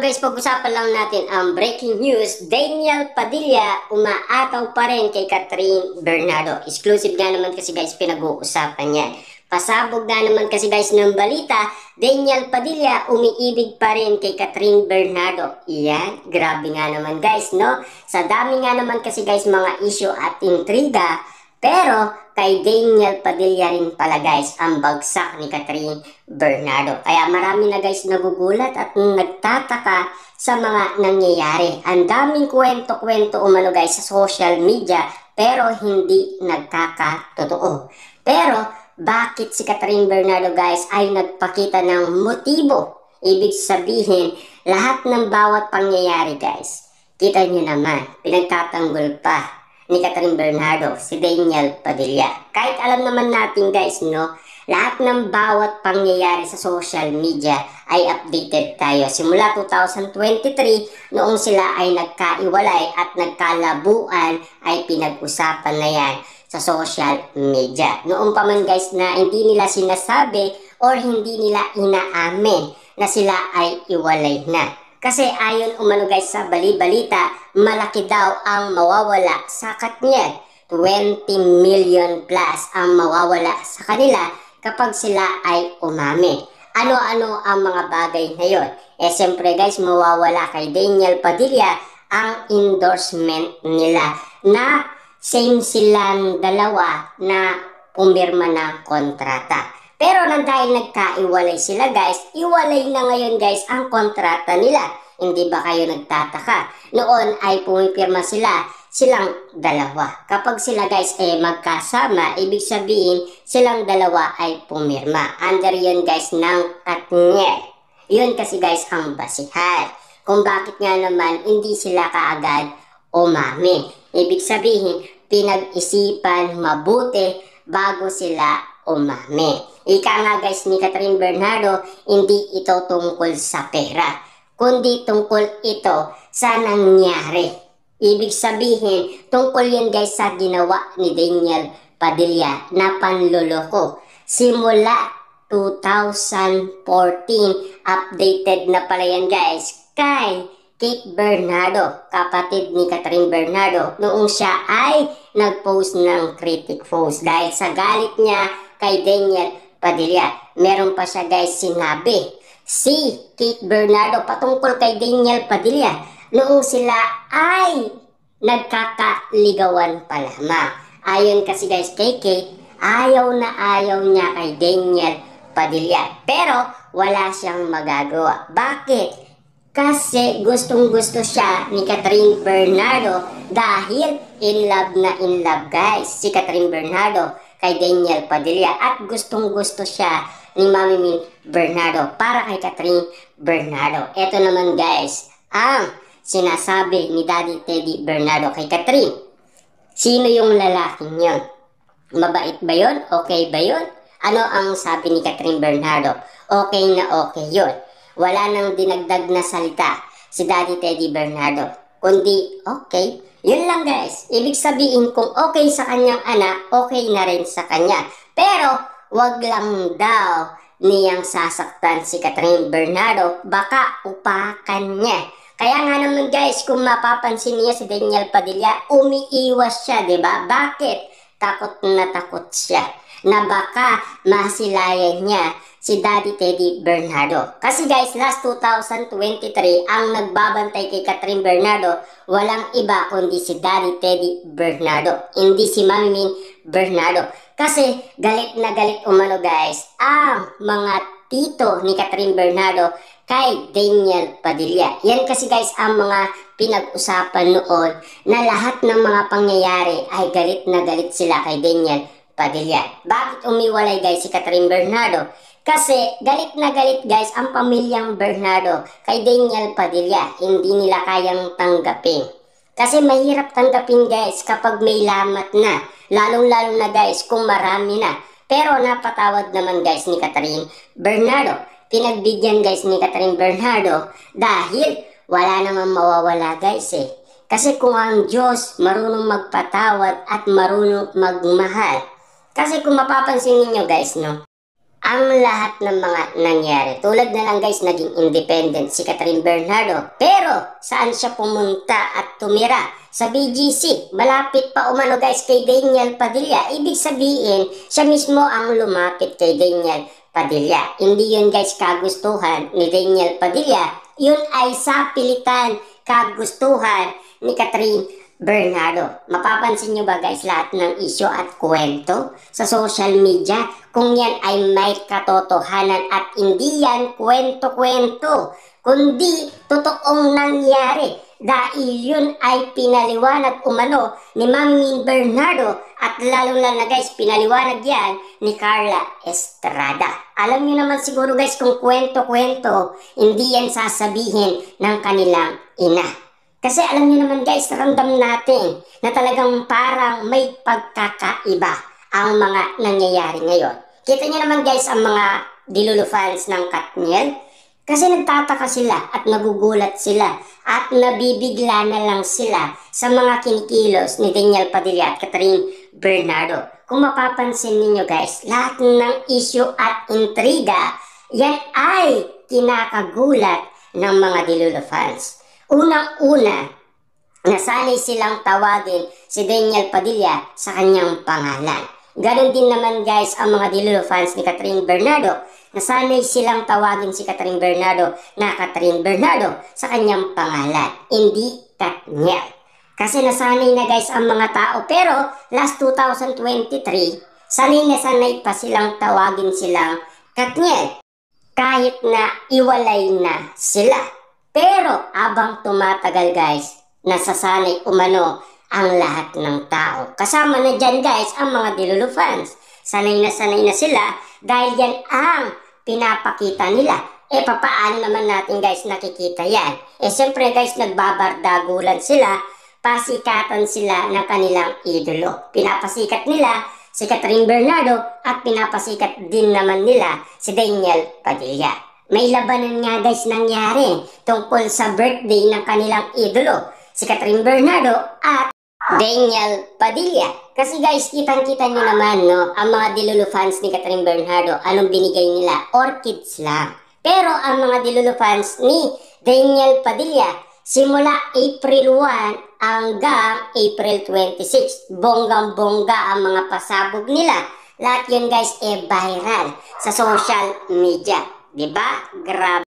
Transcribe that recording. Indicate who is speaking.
Speaker 1: guys, pag-usapan lang natin ang breaking news. Daniel Padilla umaataw pa rin kay Catherine Bernardo. Exclusive nga naman kasi guys pinag-uusapan niya. Pasabog na naman kasi guys ng balita, Daniel Padilla umiibig pa rin kay Catherine Bernardo. Iyan, grabe nga naman guys, no? Sa dami nga naman kasi guys mga issue at intriga, pero kay Daniel Padilla rin pala guys ang bagsak ni Catherine Bernardo. Kaya marami na guys nagugulat at nagtataka sa mga nangyayari. Ang daming kwento-kwento umano guys sa social media pero hindi nagkakatotoo. Pero bakit si Catherine Bernardo guys ay nagpakita ng motibo? Ibig sabihin lahat ng bawat pangyayari guys, kita nyo naman, pinagtatanggol pa ni Catherine Bernardo, si Daniel Padilla. Kahit alam naman natin guys, no, lahat ng bawat pangyayari sa social media ay updated tayo. Simula 2023, noong sila ay nagkaiwalay at nagkalabuan, ay pinag-usapan na yan sa social media. Noong pa man guys na hindi nila sinasabi or hindi nila inaamin na sila ay iwalay na. Kasi ayon umano guys sa bali-balita, malaki daw ang mawawala sa Katniel. 20 million plus ang mawawala sa kanila kapag sila ay umamin. Ano-ano ang mga bagay na yun? Siyempre guys, mawawala kay Daniel Padilla ang endorsement nila na same silang dalawa na pumirma ng kontrata. Pero nang dahil nagkaiwalay sila guys, iwalay na ngayon guys ang kontrata nila. Hindi ba kayo nagtataka? Noon ay pumipirma silang dalawa. Kapag sila guys ay magkasama, ibig sabihin silang dalawa ay pumirma. Under yun guys ng Katniel. Yun kasi guys ang basihan. Kung bakit nga naman hindi sila kaagad umamin. Ibig sabihin, pinag-isipan mabuti bago sila umamin. Ika nga guys ni Catherine Bernardo, hindi ito tungkol sa pera, kundi tungkol ito sa nangyari. Ibig sabihin, tungkol yan guys sa ginawa ni Daniel Padilla na panloloko. Simula 2014, updated na pala yan guys kay Kate Bernardo, kapatid ni Catherine Bernardo, noong siya ay nag-post ng critic post dahil sa galit niya kay Daniel Padilla. Meron pa siya guys sinabi, si Kate Bernardo patungkol kay Daniel Padilla noong sila ay nagkakaligawan pa lamang. Ayon kasi guys kay Kate, ayaw na ayaw niya kay Daniel Padilla. Pero wala siyang magagawa. Bakit? Kasi gustong-gusto siya ni Catherine Bernardo dahil in love na in love guys si Catherine Bernardo kay Daniel Padilla at gustong-gusto siya ni Mami Min Bernardo para kay Catherine Bernardo. Ito naman guys ang sinasabi ni Daddy Teddy Bernardo kay Catherine. Sino yung lalaking yun? Mabait ba yun? Okay ba yun? Ano ang sabi ni Catherine Bernardo? Okay na okay yun. Wala nang dinagdag na salita si Daddy Teddy Bernardo, kundi okay. Yun lang guys. Ibig sabihin kung okay sa kanyang anak, okay na rin sa kanya. Pero wag lang daw niyang sasaktan si Catherine Bernardo, baka upakan niya. Kaya nga naman guys, kung mapapansin niya si Daniel Padilla, umiiwas siya, diba? Bakit? Takot siya na baka masilayan niya si Daddy Teddy Bernardo. Kasi guys, last 2023, ang nagbabantay kay Catherine Bernardo, walang iba kundi si Daddy Teddy Bernardo. Hindi si Mami Min Bernardo. Kasi galit na galit umano guys ang mga tito ni Catherine Bernardo kay Daniel Padilla. Yan kasi guys ang mga pinag-usapan noon na lahat ng mga pangyayari ay galit na galit sila kay Daniel Padilla. Bakit umiwalay guys si Catherine Bernardo? Kasi galit na galit guys ang pamilyang Bernardo kay Daniel Padilla. Hindi nila kayang tanggapin. Kasi mahirap tanggapin guys kapag may lamat na. Lalong-lalo na guys kung marami na. Pero napatawad naman guys ni Catherine Bernardo. Pinagbigyan guys ni Catherine Bernardo dahil wala namang mawawala guys eh. Kasi kung ang Diyos marunong magpatawad at marunong magmahal. Kasi kung mapapansin niyo guys no, ang lahat ng mga nangyari. Tulad na lang guys, naging independent si Catherine Bernardo. Pero saan siya pumunta at tumira? Sa BGC. Malapit pa umano guys kay Daniel Padilla. Ibig sabihin, siya mismo ang lumapit kay Daniel Padilla. Hindi yun guys kagustuhan ni Daniel Padilla. Yun ay sa pilitan kagustuhan ni Catherine Bernardo. Mapapansin nyo ba guys lahat ng isyo at kwento sa social media? Kung yan ay may katotohanan at hindi yan kwento-kwento, kundi totoong nangyari. Dahil yun ay pinaliwanag umano ni Mami Bernardo at lalo na guys pinaliwanag yan ni Carla Estrada. Alam nyo naman siguro guys kung kwento-kwento, hindi yan sasabihin ng kanilang ina. Kasi alam niyo naman guys, ramdam natin na talagang parang may pagkakaiba ang mga nangyayari ngayon. Kita niyo naman guys ang mga Dilulu fans ng Katniel. Kasi nagtataka sila at nagugulat sila at nabibigla na lang sila sa mga kinikilos ni Daniel Padilla at Catherine Bernardo. Kung mapapansin niyo guys, lahat ng issue at intriga, yan ay kinakagulat ng mga Dilulu fans. Unang-una, nasanay silang tawagin si Daniel Padilla sa kanyang pangalan. Ganon din naman guys ang mga Dilulu fans ni Catherine Bernardo. Nasanay silang tawagin si Catherine Bernardo na Catherine Bernardo sa kanyang pangalan, hindi Katniel. Kasi nasanay na guys ang mga tao pero last 2023, sanay na sanay pa silang tawagin silang Katniel kahit na iwalay na sila. Pero abang tumatagal guys, nasasanay umano ang lahat ng tao. Kasama na dyan guys ang mga Dilulu fans. Sanay na sila dahil yan ang pinapakita nila. Papaano naman natin guys nakikita yan? Siyempre guys nagbabardagulan sila, pasikatan sila ng kanilang idolo. Pinapasikat nila si Catherine Bernardo at pinapasikat din naman nila si Daniel Padilla. May labanan nga guys nangyari tungkol sa birthday ng kanilang idolo, si Catherine Bernardo at Daniel Padilla. Kasi guys, kitang-kita nyo naman no, ang mga Dilulu fans ni Catherine Bernardo, anong binigay nila? Orchids lang. Pero ang mga Dilulu fans ni Daniel Padilla, simula April 1 hanggang April 26, bonggang-bongga ang mga pasabog nila. Lahat yun guys viral sa social media. Diba? Grabe.